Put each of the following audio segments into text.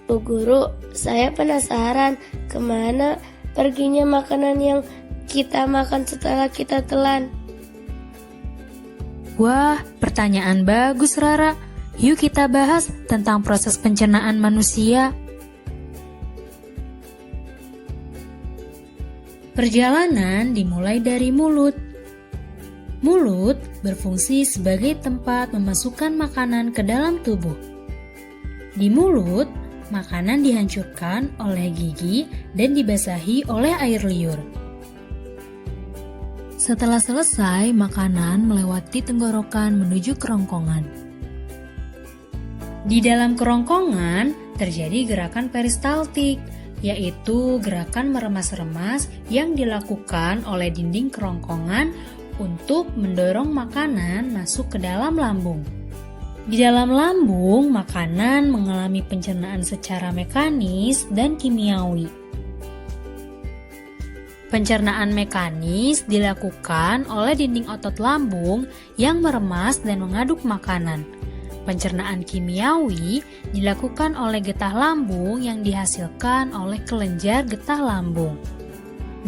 Bu Guru, saya penasaran kemana perginya makanan yang kita makan setelah kita telan. Wah, pertanyaan bagus Rara. Yuk kita bahas tentang proses pencernaan manusia. Perjalanan dimulai dari mulut. Mulut berfungsi sebagai tempat memasukkan makanan ke dalam tubuh. Di mulut, makanan dihancurkan oleh gigi dan dibasahi oleh air liur. Setelah selesai, makanan melewati tenggorokan menuju kerongkongan. Di dalam kerongkongan terjadi gerakan peristaltik, yaitu gerakan meremas-remas yang dilakukan oleh dinding kerongkongan untuk mendorong makanan masuk ke dalam lambung. Di dalam lambung, makanan mengalami pencernaan secara mekanis dan kimiawi. Pencernaan mekanis dilakukan oleh dinding otot lambung yang meremas dan mengaduk makanan. Pencernaan kimiawi dilakukan oleh getah lambung yang dihasilkan oleh kelenjar getah lambung.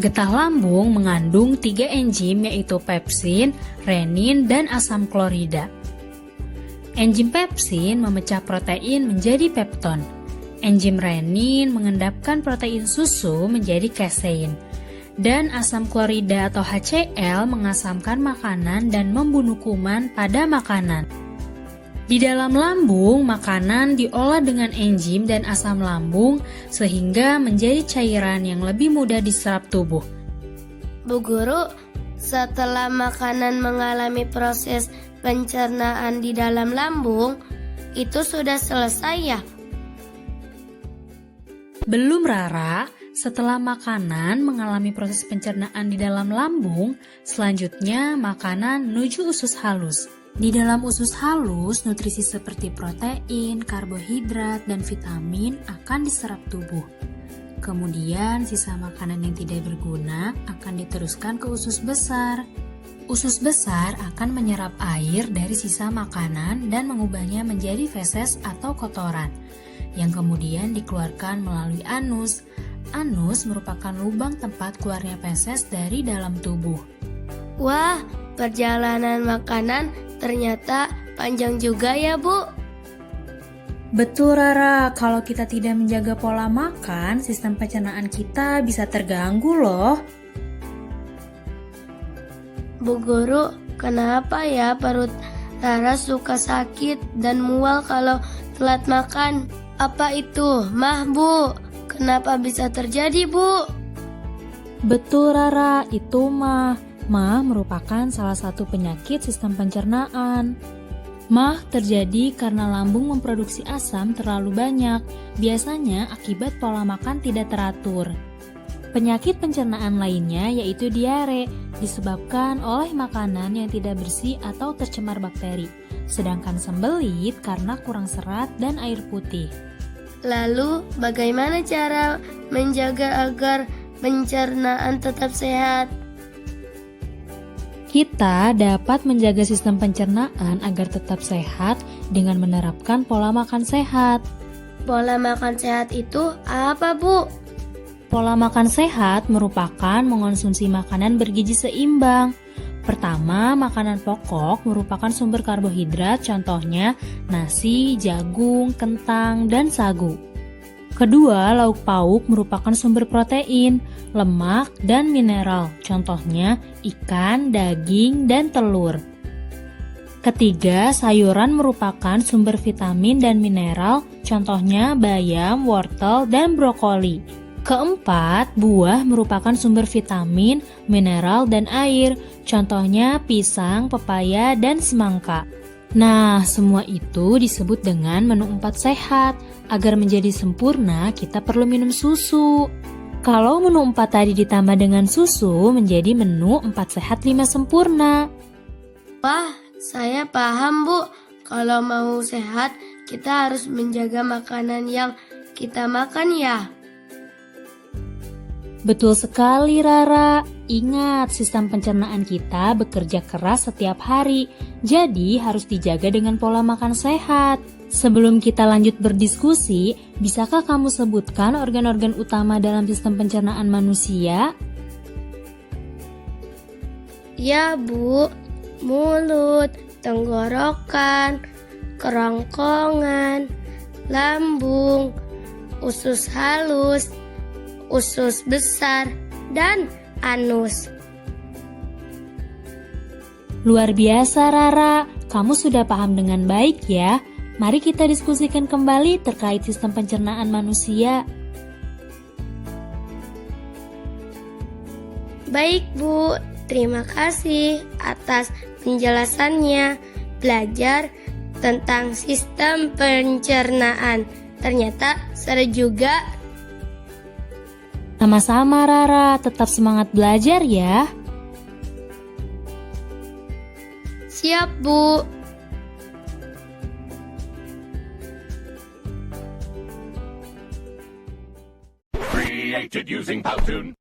Getah lambung mengandung 3 enzim yaitu pepsin, renin, dan asam klorida. Enzim pepsin memecah protein menjadi pepton. Enzim renin mengendapkan protein susu menjadi kasein. Dan asam klorida atau HCl mengasamkan makanan dan membunuh kuman pada makanan. Di dalam lambung, makanan diolah dengan enzim dan asam lambung sehingga menjadi cairan yang lebih mudah diserap tubuh. Bu Guru, setelah makanan mengalami proses pencernaan di dalam lambung, itu sudah selesai ya? Belum Rara, setelah makanan mengalami proses pencernaan di dalam lambung, selanjutnya makanan menuju usus halus. Di dalam usus halus, nutrisi seperti protein, karbohidrat, dan vitamin akan diserap tubuh. Kemudian sisa makanan yang tidak berguna akan diteruskan ke usus besar. Usus besar akan menyerap air dari sisa makanan dan mengubahnya menjadi feses atau kotoran, yang kemudian dikeluarkan melalui anus. Anus merupakan lubang tempat keluarnya feses dari dalam tubuh. Wah, perjalanan makanan ternyata panjang juga ya, Bu. Betul Rara, kalau kita tidak menjaga pola makan, sistem pencernaan kita bisa terganggu loh. Bu Guru, kenapa ya perut Rara suka sakit dan mual kalau telat makan? Apa itu mah, Bu? Kenapa bisa terjadi, Bu? Betul Rara, itu mah. Mah merupakan salah satu penyakit sistem pencernaan. Mah terjadi karena lambung memproduksi asam terlalu banyak, biasanya akibat pola makan tidak teratur. Penyakit pencernaan lainnya yaitu diare, disebabkan oleh makanan yang tidak bersih atau tercemar bakteri. Sedangkan sembelit karena kurang serat dan air putih. Lalu, bagaimana cara menjaga agar pencernaan tetap sehat? Kita dapat menjaga sistem pencernaan agar tetap sehat dengan menerapkan pola makan sehat. Pola makan sehat itu apa, Bu? Pola makan sehat merupakan mengonsumsi makanan bergizi seimbang. Pertama, makanan pokok merupakan sumber karbohidrat, contohnya nasi, jagung, kentang, dan sagu. Kedua, lauk pauk merupakan sumber protein, lemak, dan mineral, contohnya ikan, daging, dan telur. Ketiga, sayuran merupakan sumber vitamin dan mineral, contohnya bayam, wortel, dan brokoli. Keempat, buah merupakan sumber vitamin, mineral, dan air, contohnya pisang, pepaya, dan semangka. Nah, semua itu disebut dengan menu 4 sehat. Agar menjadi sempurna, kita perlu minum susu. Kalau menu 4 tadi ditambah dengan susu, menjadi menu 4 sehat 5 sempurna. Wah, saya paham, Bu. Kalau mau sehat, kita harus menjaga makanan yang kita makan ya. Betul sekali Rara. Ingat, sistem pencernaan kita bekerja keras setiap hari. Jadi harus dijaga dengan pola makan sehat. Sebelum kita lanjut berdiskusi, bisakah kamu sebutkan organ-organ utama dalam sistem pencernaan manusia? Ya, Bu. Mulut, tenggorokan, kerongkongan, lambung, usus halus, usus besar, dan anus. Luar biasa, Rara. Kamu sudah paham dengan baik ya. Mari kita diskusikan kembali terkait sistem pencernaan manusia. Baik, Bu. Terima kasih atas penjelasannya. Belajar tentang sistem pencernaan. Ternyata seru juga. Sama-sama, Rara. Tetap semangat belajar ya. Siap, Bu. Created using Powtoon.